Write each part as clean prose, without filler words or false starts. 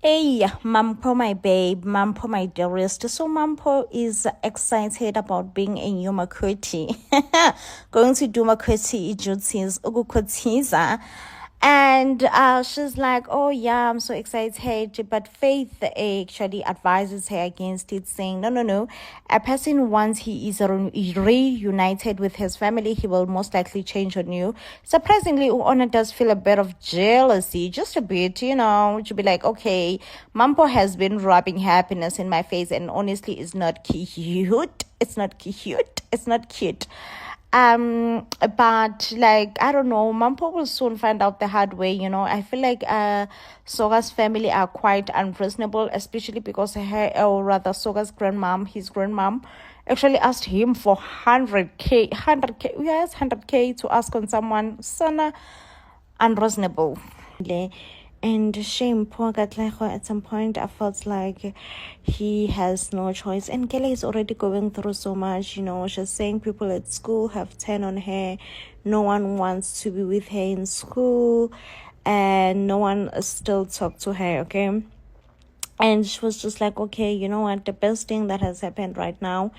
Hey, Mampo, my babe, Mampo, my dearest. So, Mampo is excited about being a new Makurti. Going to do Makurti duties, Ugukotiza. And she's like, oh, yeah, I'm so excited. But Faith actually advises her against it, saying, no, no, no. A person, once he is reunited with his family, he will most likely change on you. Surprisingly, Uona does feel a bit of jealousy, just a bit, to be like, okay, Mampo has been rubbing happiness in my face, and honestly, it's not cute. It's not cute. It's not cute. But like, I don't know, Mampo will soon find out the hard way. I feel like Soga's family are quite unreasonable, especially because her, or rather Soga's his grandmom, actually asked him for 100k, yes, 100k to ask on someone sana unreasonable. And shame, poor Gatlejo, at some point I felt like he has no choice. And Kelly is already going through so much, she's saying people at school have turned on her. No one wants to be with her in school, and no one still talked to her, okay? And she was just like, okay, you know what, the best thing that has happened right now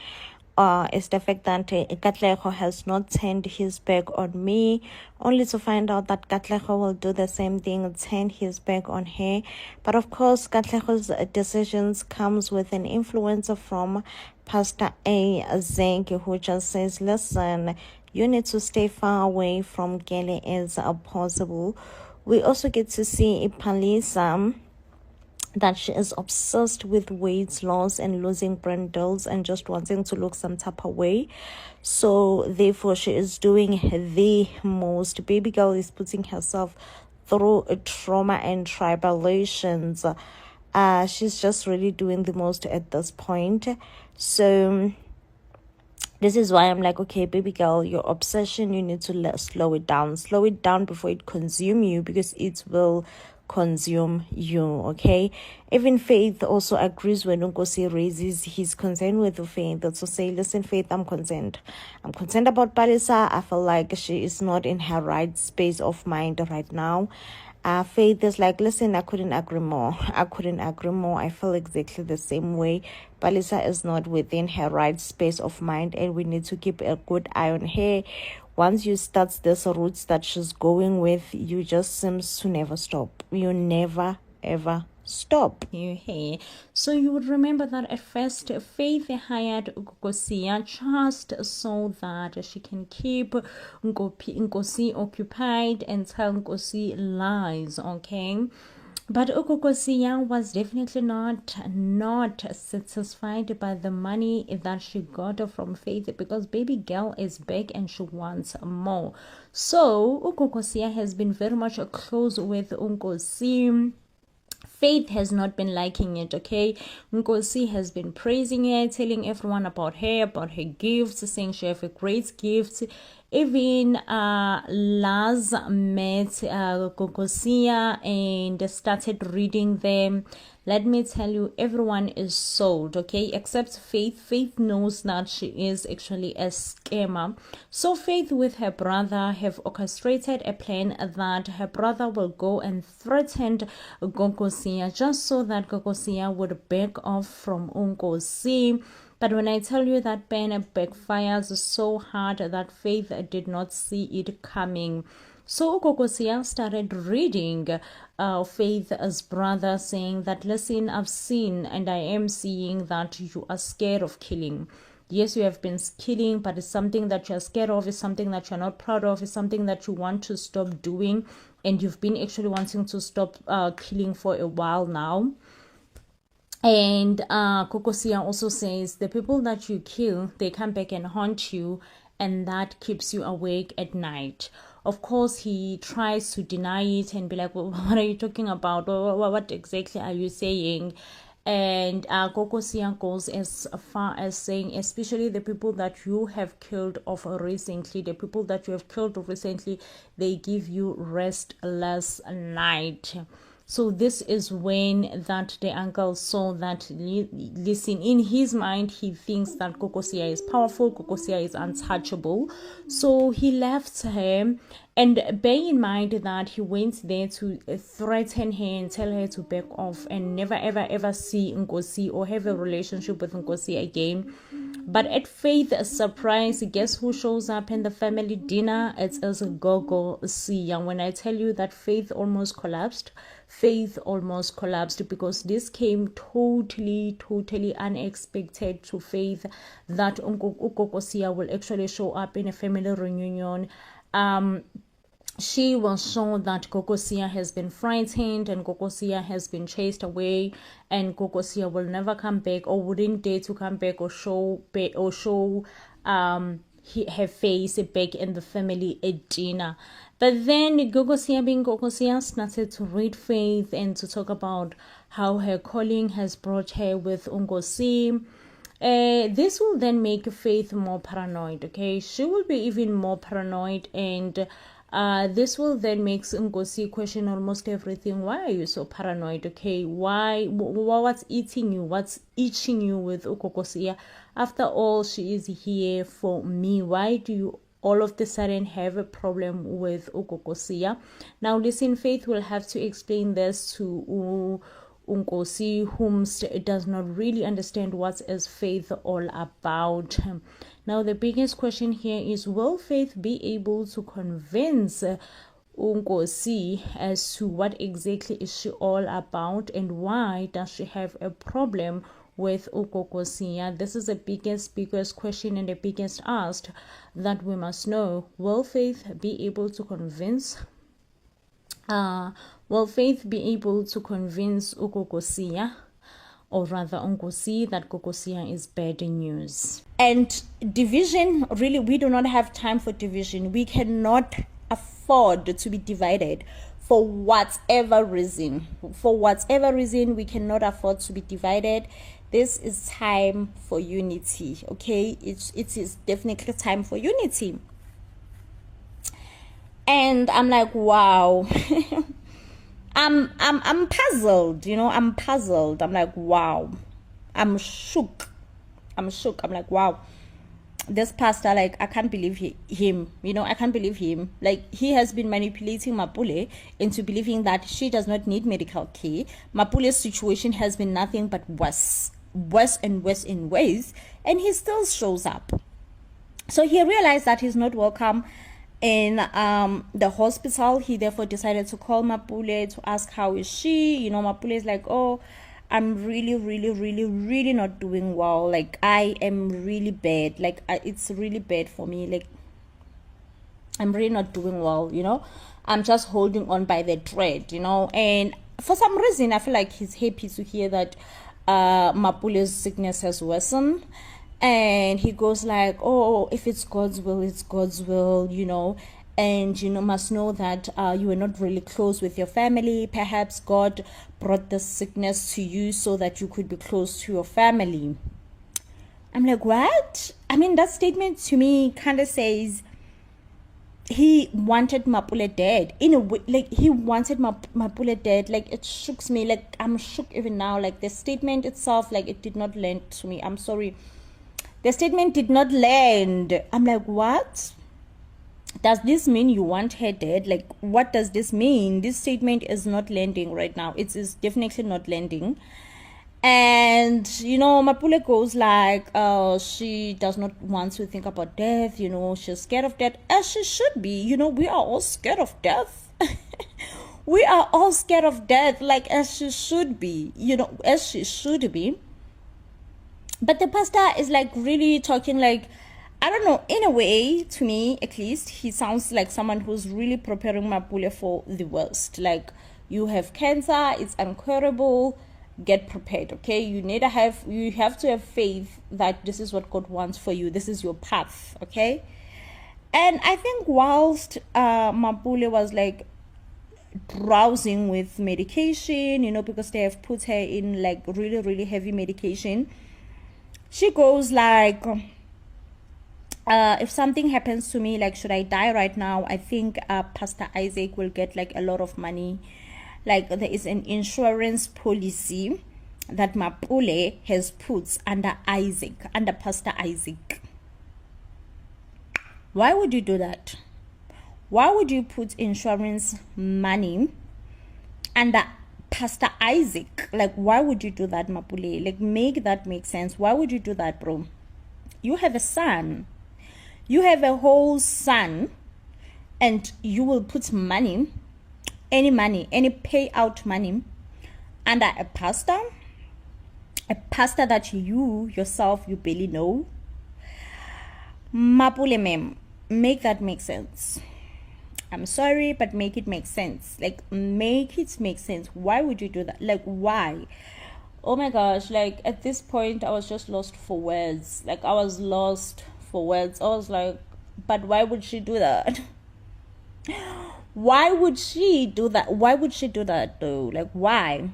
is the fact that Katlego has not turned his back on me, only to find out that Katlego will do the same thing, turn his back on her. But of course, Katlego's decisions comes with an influencer from Pastor A. Zenke, who just says, listen, you need to stay far away from Gele as possible. We also get to see Palisa, that she is obsessed with weight loss and losing brindles and just wanting to look some type of way. So therefore she is doing the most. Baby girl is putting herself through a trauma and tribulations. She's just really doing the most at this point. So this is why I'm like, okay, baby girl, your obsession, you need to slow it down. Slow it down before it consume you, because it will consume you, okay? Even Faith also agrees when Nkosi raises his concern with Faith. To say, listen, Faith, I'm concerned. I'm concerned about Palisa. I feel like she is not in her right space of mind right now. Faith is like, listen, I couldn't agree more. I feel exactly the same way. Palisa is not within her right space of mind, and we need to keep a good eye on her. Once you start this route that she's going with, you just seems to never stop. You never ever stop. Hey. So you would remember that at first Faith hired Ngosia just so that she can keep Ngosi occupied and tell Ngosi lies, okay? But Ukokosia was definitely not satisfied by the money that she got from Faith, because baby girl is back and she wants more. So Ukokosia has been very much close with Unkosi. Faith has not been liking it, okay? Nkosi has been praising her, telling everyone about her gifts, saying she have a great gift. Even Laz met Kokosia and started reading them. Let me tell you, everyone is sold, okay? Except Faith. Faith knows that she is actually a scammer. So Faith with her brother have orchestrated a plan that her brother will go and threaten Gokosia just so that Gokosia would back off from Unkosi. But when I tell you that plan backfires so hard that Faith did not see it coming. So Kokosia started reading Faith's brother, saying that, listen, I've seen and I am seeing that you are scared of killing. Yes, you have been killing, but it's something that you're scared of, it's something that you're not proud of, it's something that you want to stop doing, and you've been actually wanting to stop killing for a while now. And Kokosia also says the people that you kill, they come back and haunt you, and that keeps you awake at night. Of course, he tries to deny it and be like, well, what are you talking about? What exactly are you saying? And Kokosia goes as far as saying, especially the people that you have killed recently, they give you restless night. So this is when that the uncle saw that, listen, in his mind, he thinks that Kokosia is powerful, Kokosia is untouchable. So he left her And bear in mind that he went there to threaten her and tell her to back off and never ever ever see Nkosi or have a relationship with Nkosi again. But at Faith's surprise, guess who shows up in the family dinner? It's as Gogo Sia. When I tell you that Faith almost collapsed because this came totally unexpected to Faith, that Gogo Sia will actually show up in a family reunion. She was shown that Gogosia has been frightened and Gogosia has been chased away, and Gogosia will never come back or wouldn't dare to come back or show her face back in the family at dinner. But then Gogosia, being Gogosia, started to read Faith and to talk about how her calling has brought her with Ungosi. This will then make Faith more paranoid. Okay, she will be even more paranoid, and this will then make Ngozi question almost everything. Why are you so paranoid? Okay, what's eating you? What's itching you with Ukokosia? After all, she is here for me. Why do you all of the sudden have a problem with Ukokosia? Now listen, Faith will have to explain this to Unkosi, whom does not really understand what is Faith all about. Now the biggest question here is, will Faith be able to convince Unkosi as to what exactly is she all about, and why does she have a problem with Ukokosia? This is the biggest question and the biggest ask that we must know. Will Faith be able to convince Ukokosia, or rather Unkosi, that Kokosia is bad news? And division, really, we do not have time for division. We cannot afford to be divided for whatever reason. We cannot afford to be divided. This is time for unity, okay? It is definitely time for unity. And I'm like, wow. I'm puzzled, I'm puzzled. I'm like, wow. I'm shook. I'm like, wow. This pastor, like, I can't believe him. I can't believe him. Like, he has been manipulating Mapule into believing that she does not need medical care. Mapule's situation has been nothing but worse and worse in ways, and he still shows up. So he realized that he's not welcome in the hospital. He therefore decided to call Mapule to ask how is she. Mapule is like, oh, I'm really not doing well. Like, I am really bad. Like, it's really bad for me. Like, I'm really not doing well, I'm just holding on by the thread, and for some reason I feel like he's happy to hear that Mapule's sickness has worsened. And he goes like, oh, if it's God's will, it's God's will, and must know that you were not really close with your family. Perhaps God brought this sickness to you so that you could be close to your family. I'm like, what? I mean, that statement to me kind of says he wanted Mapule dead. In a way, like, he wanted Mapule dead. Like, it shooks me. Like, I'm shook even now. Like, the statement itself, like, it did not land to me. I'm sorry. The statement did not land. I'm like, what? Does this mean you want her dead? Like, what does this mean? This statement is not landing right now. It is definitely not landing. And, Mapule goes like, she does not want to think about death. She's scared of death, as she should be. We are all scared of death. We are all scared of death, like, as she should be, as she should be. But the pastor is like really talking like, I don't know, in a way, to me at least, he sounds like someone who's really preparing Mapule for the worst. Like, you have cancer, it's incurable, get prepared, okay? You have to have faith that this is what God wants for you. This is your path, okay? And I think whilst Mapule was like drowsing with medication, because they have put her in like really heavy medication, she goes like, if something happens to me, like, should I die right now, I think Pastor Isaac will get like a lot of money. Like, there is an insurance policy that Mapule has put under Pastor Isaac. Why would you do that? Why would you put insurance money under Pastor Isaac? Like, why would you do that, Mapule? Like, make that make sense. Why would you do that, bro? You have a son. You have a whole son, and you will put money, any payout money, under a pastor that you yourself, you barely know. Mapule mem, make that make sense. I'm sorry, but make it make sense. Like, make it make sense. Why would you do that? Like, why? Oh my gosh, like, at this point, I was just lost for words. Like, I was lost for words. I was like, but why would she do that? Why would she do that? Why would she do that, though? Like, why?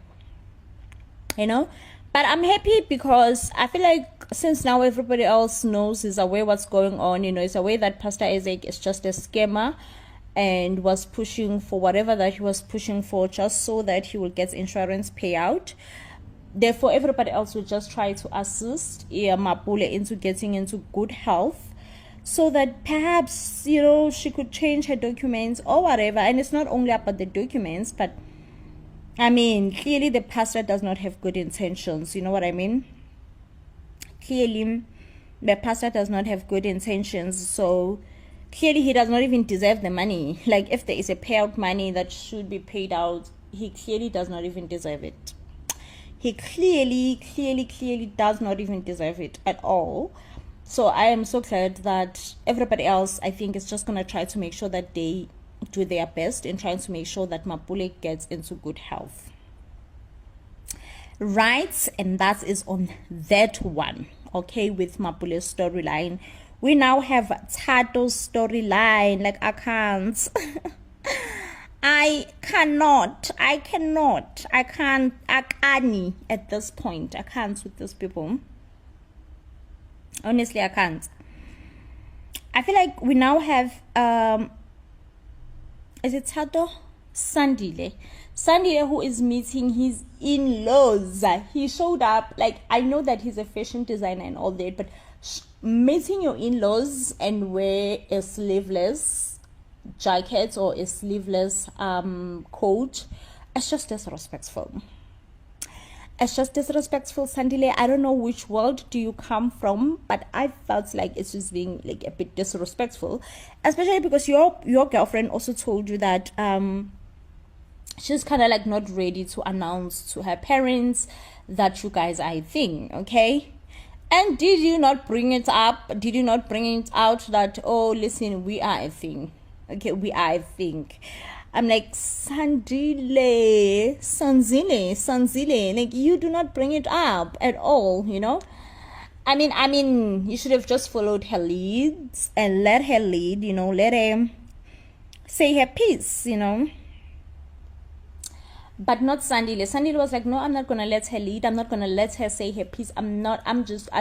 You know? But I'm happy because I feel like since now everybody else knows, is aware what's going on, you know, it's aware that Pastor Isaac is just a scammer and was pushing for whatever that he was pushing for just so that he will get insurance payout. Therefore, everybody else will just try to assist Mapule into getting into good health so that perhaps, you know, she could change her documents or whatever. And it's not only about the documents, but I mean, clearly the pastor does not have good intentions. You know what I mean? Clearly, the pastor does not have good intentions. So clearly he does not even deserve the money. Like, if there is a payout money that should be paid out, he clearly does not even deserve it. He clearly does not even deserve it at all. So I am so glad that everybody else, I think, is just going to try to make sure that they do their best in trying to make sure that Mapule gets into good health. Right? And that is on that one. Okay, with Mapule's storyline. We now have Tato's storyline. Like, I can't. I can't at this point. I can't with these people. Honestly, I can't. I feel like we now have is it Tato? Sandile, who is meeting his in-laws. He showed up. Like, I know that he's a fashion designer and all that, but meeting your in-laws and wear a sleeveless jacket or a sleeveless coat, it's just disrespectful. It's just disrespectful, Sandile. I don't know which world do you come from, but I felt like it's just being like a bit disrespectful, especially because your girlfriend also told you that she's kind of like not ready to announce to her parents that you guys are a thing, okay? And did you not bring it up? Did you not bring it out that, oh, listen, we are a thing, okay? We are a thing. I'm like, Sanzile, like, you do not bring it up at all, you know? I mean, you should have just followed her leads and let her lead, you know, let her say her piece, you know? But not Sandile. Sandile was like, no, I'm not going to let her lead. I'm not going to let her say her piece. I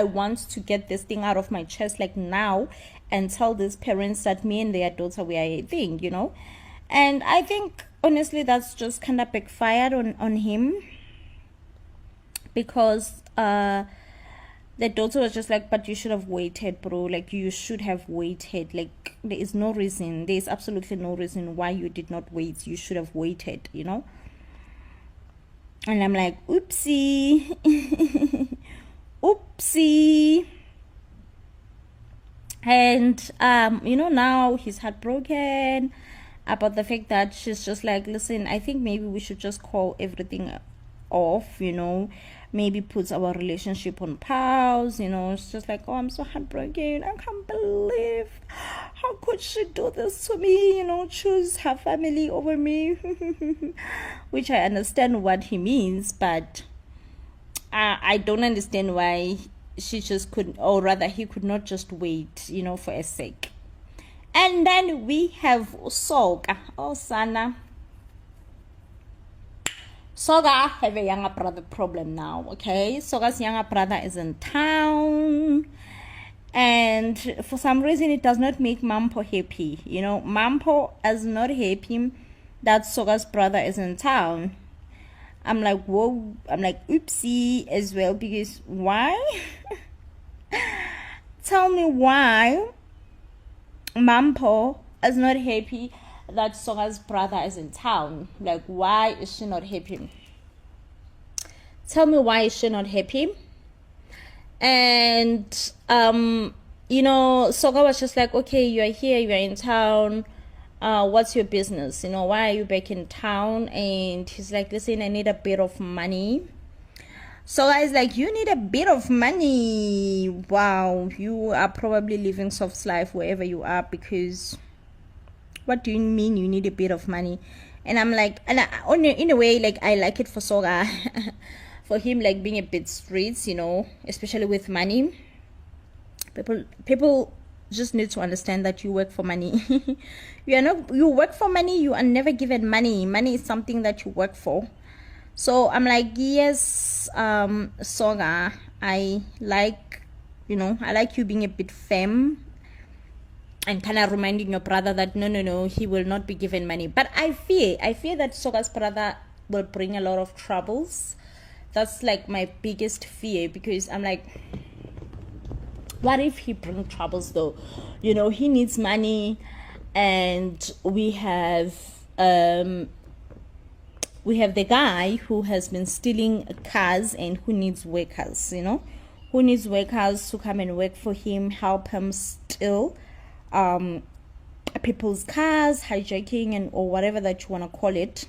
want to get this thing out of my chest, like, now, and tell these parents that me and their daughter, we are a thing, you know? And I think, honestly, that's just kind of backfired on him. Because the daughter was just like, but you should have waited, bro. Like, you should have waited. Like, there is no reason. There is absolutely no reason why you did not wait. You should have waited, you know? And I'm like, oopsie. Oopsie. And, you know, now he's heartbroken about the fact that she's just like, listen, I think maybe we should just call everything off, you know, maybe put our relationship on pause, you know. It's just like, oh, I'm so heartbroken. I can't believe, how could she do this to me, you know, choose her family over me. Which I understand what he means, but I don't understand why she just couldn't, or rather he could not just wait, you know, for a sec. And then we have Soga. Oh, Sana. Soga have a younger brother problem now, okay? Soga's younger brother is in town. And for some reason, it does not make Mampo happy. You know, Mampo is not happy that Soga's brother is in town. I'm like, whoa. I'm like, oopsie as well. Because why? Tell me why Mampo is not happy that Soga's brother is in town. Like, why is she not happy? Tell me, why is she not happy? And Soga was just like, okay, you are here, you are in town, what's your business, why are you back in town? And he's like, listen, I need a bit of money. Soga is like, you need a bit of money? Wow, you are probably living soft life wherever you are, because what do you mean you need a bit of money? And I'm like, in a way, like, I like it for Soga for him, like, being a bit streets, especially with money. People just need to understand that you work for money. You work for money, you are never given money. Money is something that you work for. So I'm like, yes, Soga, I like you being a bit femme and kind of reminding your brother that no, he will not be given money. But I fear that Soga's brother will bring a lot of troubles. That's like my biggest fear, because I'm like, what if he brings troubles though? He needs money, and we have the guy who has been stealing cars and who needs workers, who needs workers to come and work for him, help him steal people's cars, hijacking or whatever that you want to call it.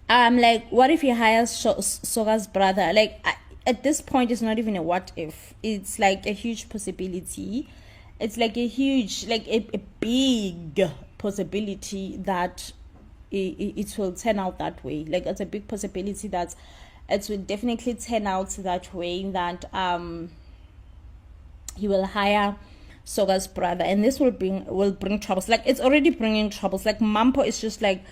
Like, what if he hires Soga's brother? Like, at this point, it's not even a what if. It's like a huge possibility. It's like a huge, like a big possibility that it will turn out that way. Like, it's a big possibility that it will definitely turn out that way, that he will hire Soga's brother, and this will bring troubles. Like, it's already bringing troubles. Like, Mampo is just like,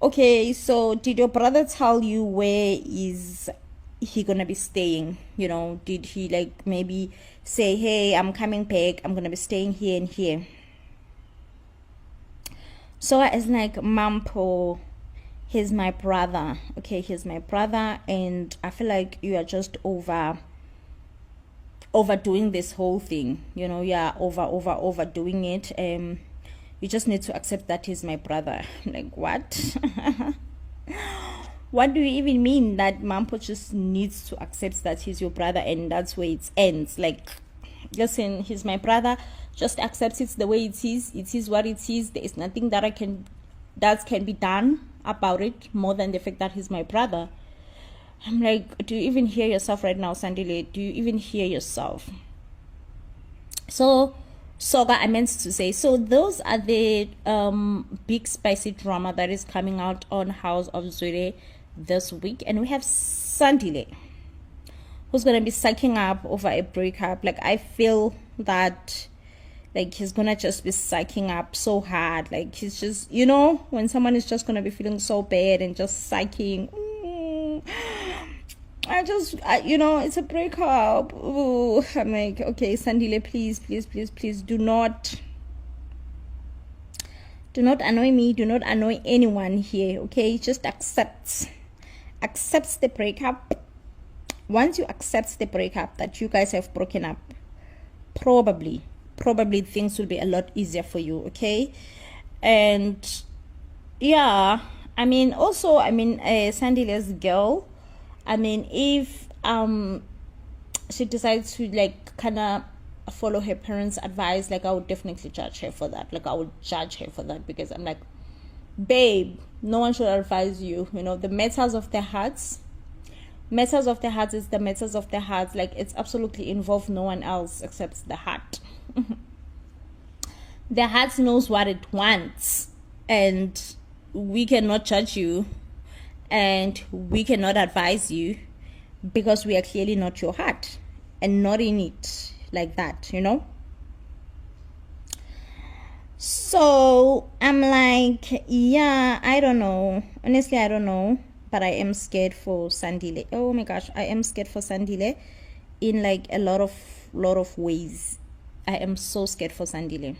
okay, so did your brother tell you where is he gonna be staying? Did he like maybe say, hey, I'm coming back, I'm gonna be staying here and here? So it's like, Mampo, he's my brother. Okay, he's my brother, and I feel like you are just overdoing this whole thing. Yeah, overdoing it. You just need to accept that he's my brother. I'm like, what? What do you even mean that Mampo just needs to accept that he's your brother and that's where it ends? Like, listen, he's my brother. Just accept it the way it is. It is what it is. There is nothing that can be done about it more than the fact that he's my brother. I'm like, do you even hear yourself right now, Sandile? Do you even hear yourself? So, Soga, I meant to say, so those are the big spicy drama that is coming out on House of Zwide this week. And we have Sandile, who's going to be sucking up over a breakup. Like, I feel that, like, he's going to just be sucking up so hard. Like, he's just, when someone is just going to be feeling so bad and just sucking. It's a breakup. Ooh, I'm like, okay, Sandile, please do not annoy me. Do not annoy anyone here. Okay, just accept the breakup. Once you accept the breakup, that you guys have broken up, probably things will be a lot easier for you. Okay, and yeah, Sandile's girl, if she decides to like kind of follow her parents' advice, like, I would definitely judge her for that. Like, I would judge her for that, because I'm like, babe, no one should advise you. The matters of their hearts is the matters of their hearts. Like, it's absolutely involved no one else except the heart. The heart knows what it wants, and we cannot judge you, and we cannot advise you, because we are clearly not your heart and not in it like that. So I'm like, yeah, I don't know. Honestly, I don't know, but I am scared for Sandile. Oh my gosh, I am scared for Sandile in like a lot of ways. I am so scared for Sandile.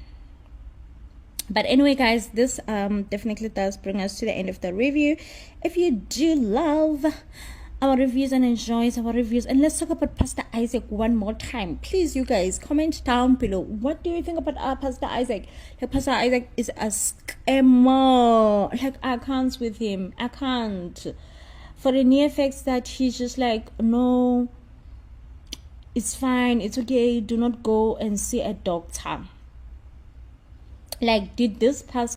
But anyway, guys, this definitely does bring us to the end of the review. If you do love our reviews and enjoys our reviews. And let's talk about Pastor Isaac one more time. Please, you guys, comment down below. What do you think about Pastor Isaac? Like, Pastor Isaac is a scammer. Like, I can't with him. I can't. For the near effects that he's just like, no, it's fine, it's okay, do not go and see a doctor. Like, did this pastor